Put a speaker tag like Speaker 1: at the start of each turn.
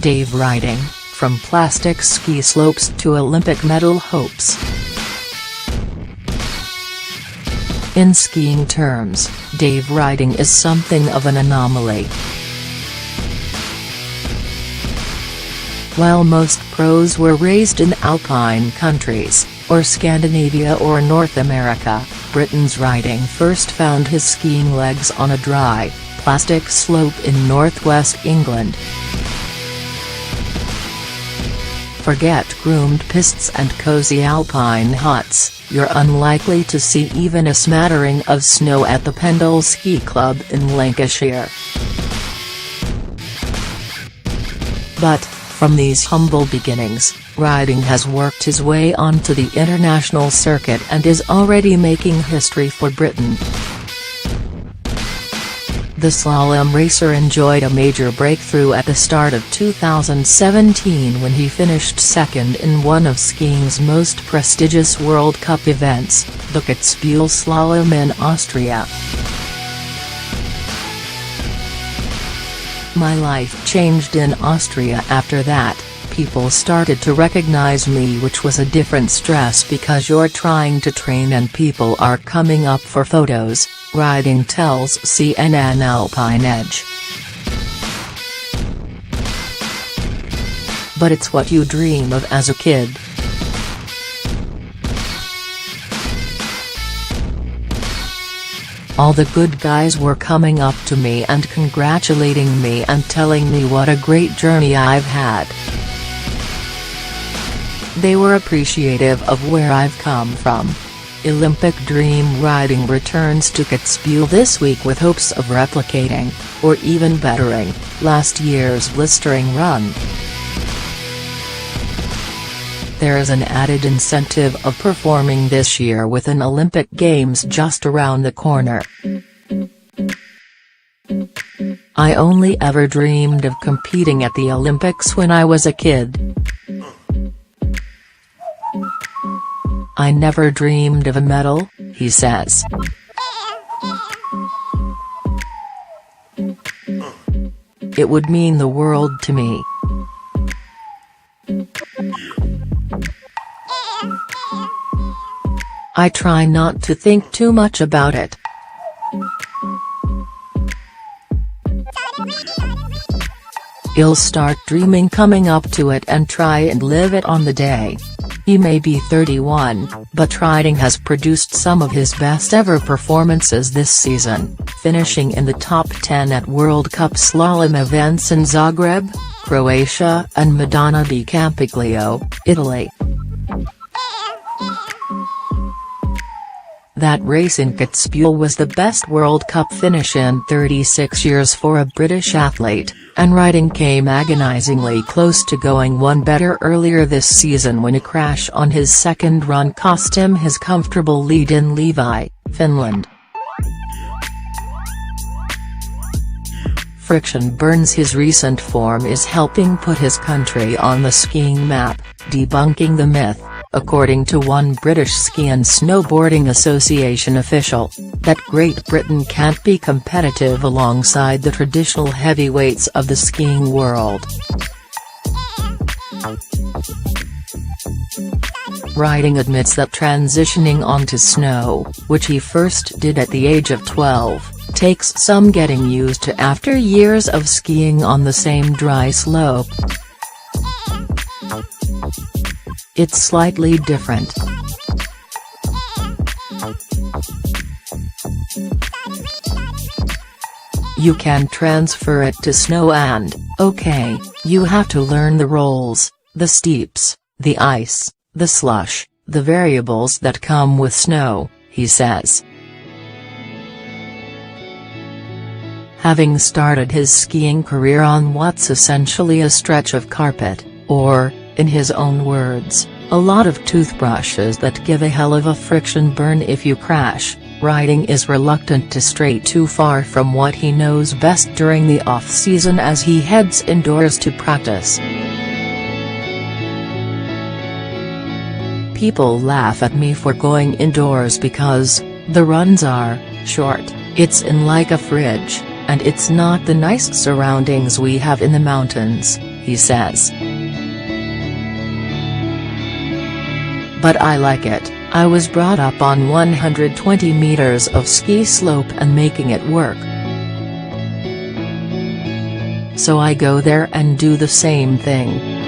Speaker 1: Dave Ryding, from plastic ski slopes to Olympic medal hopes. In skiing terms, Dave Ryding is something of an anomaly. While most pros were raised in Alpine countries, or Scandinavia or North America, Britain's Ryding first found his skiing legs on a dry, plastic slope in northwest England. Forget groomed pistes and cozy alpine huts, you're unlikely to see even a smattering of snow at the Pendle Ski Club in Lancashire. But, from these humble beginnings, Ryding has worked his way onto the international circuit and is already making history for Britain. The slalom racer enjoyed a major breakthrough at the start of 2017 when he finished second in one of skiing's most prestigious World Cup events, the Kitzbühel Slalom in Austria. My life changed in Austria after that. People started to recognize me, which was a different stress because you're trying to train and people are coming up for photos, Ryding tells CNN Alpine Edge. But it's what you dream of as a kid. All the good guys were coming up to me and congratulating me and telling me what a great journey I've had. They were appreciative of where I've come from. Olympic dream Ryding returns to Kitzbühel this week with hopes of replicating, or even bettering, last year's blistering run. There is an added incentive of performing this year with an Olympic Games just around the corner. I only ever dreamed of competing at the Olympics when I was a kid. I never dreamed of a medal, he says. It would mean the world to me. I try not to think too much about it. I'll start dreaming coming up to it and try and live it on the day. He may be 31, but Ryding has produced some of his best ever performances this season, finishing in the top 10 at World Cup slalom events in Zagreb, Croatia and Modena di Campiglio, Italy. That race in Kitzbühel was the best World Cup finish in 36 years for a British athlete, and Ryding came agonizingly close to going one better earlier this season when a crash on his second run cost him his comfortable lead in Levi, Finland. Friction burns. His recent form is helping put his country on the skiing map, debunking the myth, according to one British Ski and Snowboarding Association official, that Great Britain can't be competitive alongside the traditional heavyweights of the skiing world. Ryding admits that transitioning onto snow, which he first did at the age of 12, takes some getting used to after years of skiing on the same dry slope. It's slightly different. You can transfer it to snow and, okay, you have to learn the rolls, the steeps, the ice, the slush, the variables that come with snow, he says. Having started his skiing career on what's essentially a stretch of carpet, or, in his own words, a lot of toothbrushes that give a hell of a friction burn if you crash, Ryding is reluctant to stray too far from what he knows best during the off-season as he heads indoors to practice. People laugh at me for going indoors because the runs are short, it's in like a fridge, and it's not the nice surroundings we have in the mountains, he says. But I like it. I was brought up on 120 meters of ski slope and making it work. So I go there and do the same thing.